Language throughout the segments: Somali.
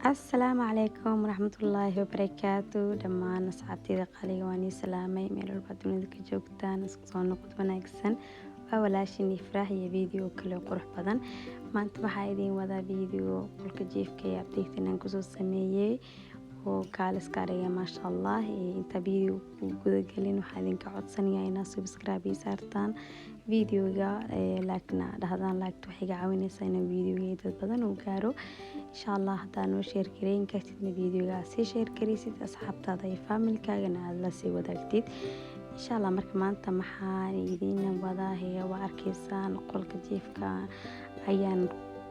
السلام عليكم ورحمة الله وبركاته دمان أصحابتي قالي واني سلامي ميل البادون ذيك جوجتان اسكسون نقد وناكسن وولاشني فرح يا فيديو كله قرح بدن ما انت بحايدين وذا فيديو كل جيف كي أبديت إن كوسو سمية وكالس كاريا ما شاء الله انت فيديو وجود قلين وحايدين كعد سنية إنا سبسكرايبي سارتان فيديو جا لكن هذا لايك توحي عاوني سينا فيديو جيد بدن وقارو إن شاء الله هدانو شير كرين كتبنا فيديو جا سي شير كريسيد أصحاب تاضي فاميل كاغنا هذا سي وداكتيد إن شاء الله مركب maanta maxaa idiin wadaahaya waa arkaysaan qolka jiifka ayaan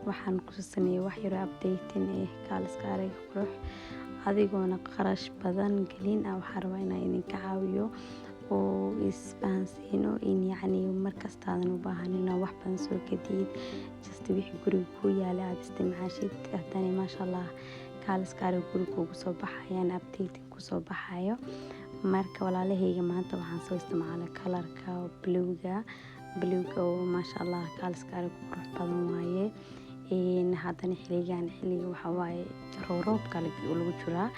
waxaan ku sameeyay wax yar updating kaaliska ariga qurux adigoona qarash badan gelin waxaan rabaa inaan idinka caawiyo oo isbaansiino in yacni markastaadan u baahanina wax badan soo gadiid just wixii guriga ku yaala aad isticmaashid hadana maasha allah kaaliska ariga guriga ugu soo baxayaan updating ku soo baxayo marka walaalahayga maanta waxaan soo isticmaalay kalarka bluega oo maasha allah kaaliska ariga qurux badan waaye haddana xilliga waxa waaye roobka lagu jiraa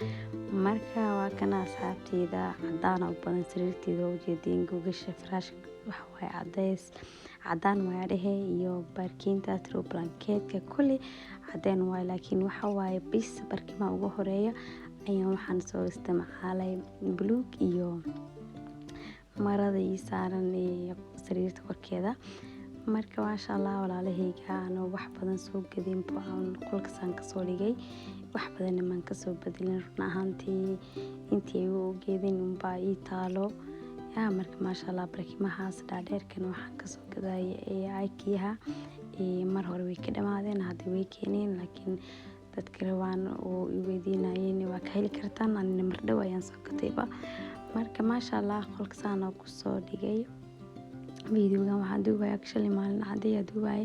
marka waa kana asxaabteyda cadaan u badan sariirteeda oo jeedin gogasha firash waxa waaye cadays cadaan waadhe iyo barkinta throw blanketka kulli cadaan waaye laakiin waxa waaye bis barkimaha ugu horeeya ayaan waxaan soo isticmaalay buluug iyo marada ii saaran sariirta korkeeda marka maasha allah walaalahayga aan wax badan soo gadin baan qolkaasaan ka soo dhigay wax badan man ka soo bedelin run ahaantii intii ay u geedin baa ii taalo marka maasha allah barkimahaas dhaadheerkan waxaan ka soo gaday IKEA mar hore way ka dhamaadeen hadda way keeneen laakiin dadka rabaan oo i weydiinayeen waa ka heli kartaan anina mar dhow ayaan soo gatayba marka maasha allah qolkaasaan ku soo dhigay videogan waxaan duubay actually maalin cadeeya duubay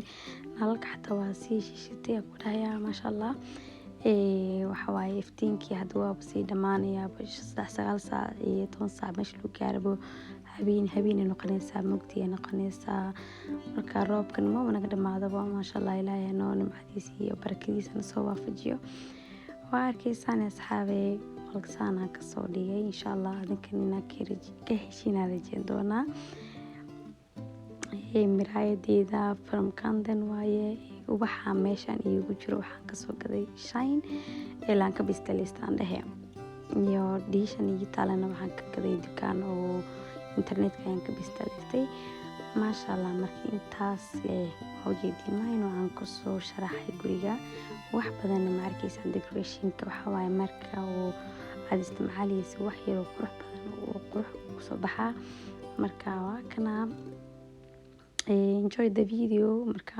nalalka xataa waa sii shishatay ku dhayaa maasha allah waxa waaye iftiinkii hadda waa sii dhamaanaya 9 saac iyo 10 saac meesha lagu gaarabo habeen noqonaysaa mugdi noqonaysaa marka roobkan ma wanaag dhamaadaba maasha allah ilaahay noo nimcadiisa iyo barakadiisa soo waafajiyo waa arkaysaan asxaabe qolkaasaan ka soo dhigay insha allah adinkan ka heshiina rajeen doonaa miraayadeeda from Camden waaye waxa meeshan iigu jiro waxaan ka soo gaday shine elaan ka bistalistaan dhahe iyo diishan iyo talana waxaan ka gaday dukaan oo internetka ayaan ka bistalistay maasha allah markii intaas hawjeedin maayn waxaan ku soo sharaxay guriga wax badan ma arkaysan decorationka waxa waaye marka oo aad isticmaalayso wax yar oo qurux badan oo qurux ku soo baxa marka waa kana enjoy the video marka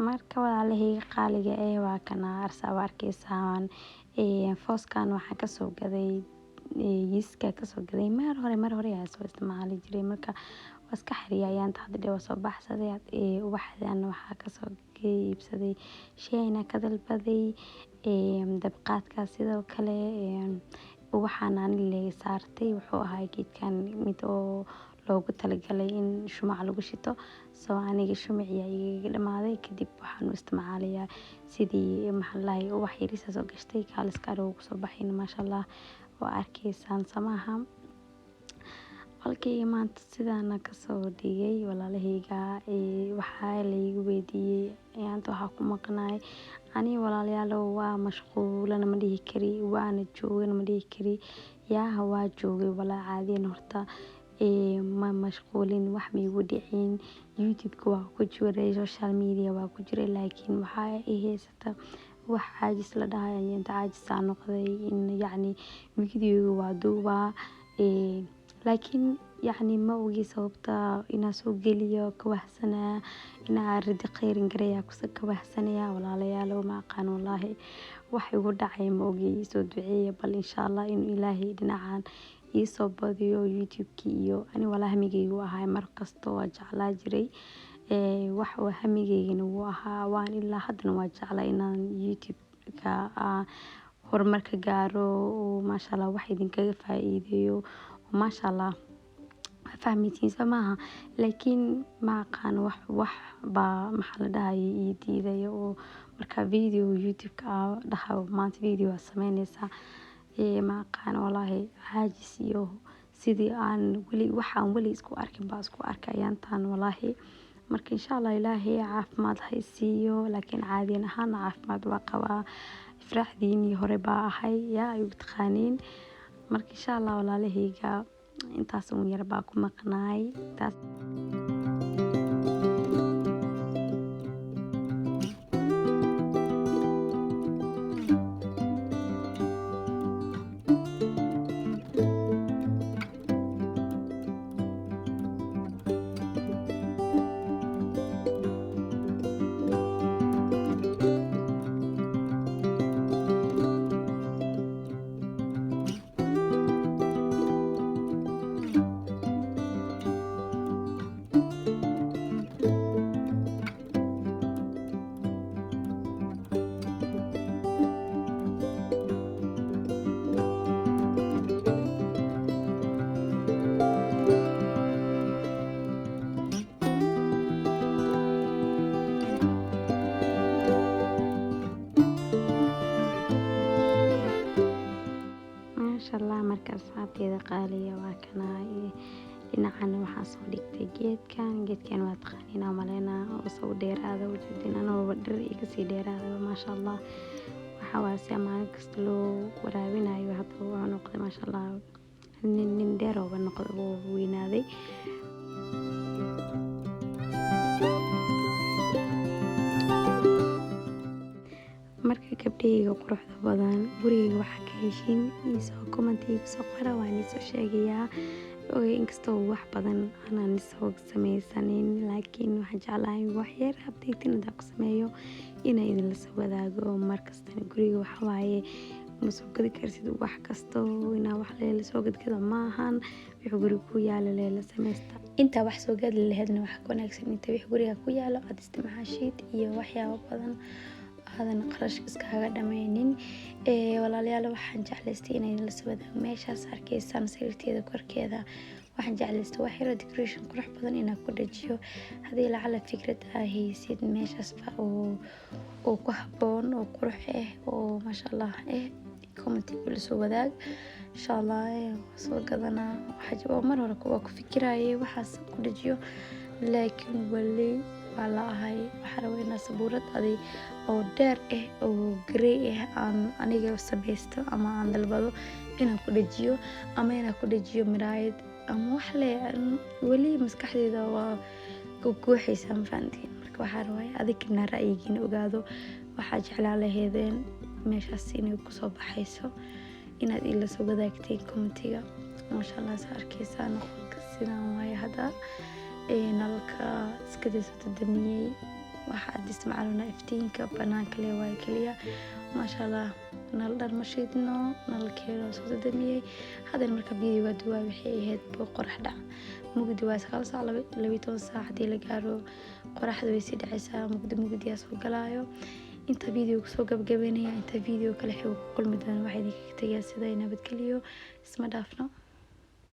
marka walaalahayga qaaliga waa kana arsa arkaysaan fooskan waxaan ka soo gaday yiska ka soo gaday mar hore ayaa soo isticmaali jiray marka waska xiriyayaan hadda dhew soo baxsaday waxaan waxa ka soo iibsaday shayna ka dalbaday dabqaadka sidoo kale waxaan aan leeyahay saartay wuxuu ahaa geedkan mid oo loogu talagalay in shumac lagu shito. Soo aniga shumacii ayaa iga dhamaaday, kadib waxaan u isticmaalayaa sidii ubax yariisa soo gashtay kaaliska ugu soo baxayna maasha Allah waa arkaysaan samaha. Halkii maanta sidaana kasoo dhigay walaalahayga waxaa la igu weydiiyey ayaanta waxaa ku maqnaay ani walaalayaal waa mashquulana ma dhihi kari, waana joogana ma dhihi kari. Yaa waa joogay walaa caadiyan horta ma mashquulin, wax ma igu dhicin. YouTube-ka waa ku jiray, social media waa ku jiray, laakiin waxaa i haysata wax caajis la dhahay ayaanta caajis aan noqday in video waa duubaa laakiin ma ogi sababta inaan soo geliyo ka wahsanaa inaan ridi kheyrin gareeyaa kusa ka wahsanaya walaalayaal ma aqaan wallaahi wax igu dhacay ma ogi. Soo duceeya bal insha Allah in Ilaahay dhinacaan ii soo badiyo YouTube-ki iyo ani walahi hamigaygu ahaa mar kasto waa jeclaa jiray wax hamigaygana wuu ahaa waan ilaa haddana waa jeclaa inaan YouTube-ka horumarka gaaro oo maasha Allah wax idinkaga faa'iideeyo maasha Allah fahmaysiin samaha. Laakiin ma aqaan wax baa maxaa la dhahay ii diiday oo marka video YouTube-ka dhahay maanta video sameynaysa ma aqaan wallaahi caajis iyo sidii aan waxaan weli isku arkin baa isku arkay ayaantan wallaahi. Marka insha Allah Ilaahay caafimaad ha siiyo, laakiin caadiyan ahaan caafimaad waa qabaa. Ifraaxdiinii hore baa ahay ay u taqaaniin. Marka insha Allah walaalahayga intaas yar baa ku maqnaay taas. Marka asxaabteeda qaaliga waa kana dhinacan waxaan soo dhigtay geedkan waa taqaaniin maleena oo soo dheeraada wajidin anoo dhir iga sii dheeraada maasha Allah waxa waa si maalin kasta loo waraabinayo hadda wuxuu noqday maasha Allah nin dheer oo noqday oo weynaaday. Marka gabdhayga quruxda badan guriga waxa ka heshin isoo comment-iga soo qora waan isoo sheegayaa inkastoo wax badan aanan soo sameysanin laakiin waxaan jeclahay wax yar update inaan ku sameeyo inay idin la soo wadaago markasta. Guriga waxa waaye ma soo gadi karsid wax kasto inaa wax la soo gadgado maahan wixii guriga ku yaala la sameysta. Inta wax soo gad lahaydna waxa ka wanaagsan inta wixii guriga ku yaalo aad isticmaashid iyo waxyaabo badan هذا قرش كاغا دمeynin walaalayaal waxaan jeclaystay inay la soo wadaago meeshaas arkaysan sariirteeda korkeeda waxaan jeclaystay wax yar decoration qurux badan inaan ku dhajiyo hadii la cala fikrad haysid meeshaas oo ku haboon oo qurux oo maasha Allah comment la soo wadaag insha Allah soo gadana waxa mar hore ku fikirayay waxaas ku dhajiyo laakiin wali wala ahay waxa rabaa sabuurad oo dheer oo grey aan aniga samaysto ama aan dalbado inaan ku dhajiyo ama inaan ku dhajiyo miraayad ama wax wali maskaxdeeda waa ku guuxaysan faantiin. Marka waxa rabaa adigna ra'yigiina ogaado waxa jeclaan lahaydeen meeshaas inay ku soo baxayso inaad ila soo wadaagteen comment-iga maasha Allah arkaysan sidaan way hada nalka iska soo damiyay waxaad isticmaalna iftiinka banaanka leeyahay kaliya maasha Allah nal dhar ma shidno nalkeena soo damiyay hadan marka video duwa wixii ahayd qorax dhac mugdi waa 9 saac 12 saacadii la gaaro qoraxda way sii dhacaysaa mugdiyaas oo galaayo. Inta video ku soo gabagabeynaya inta video kale xog kulmi doona waxa idinka tagay sida nabad geliyo isma dhaafno.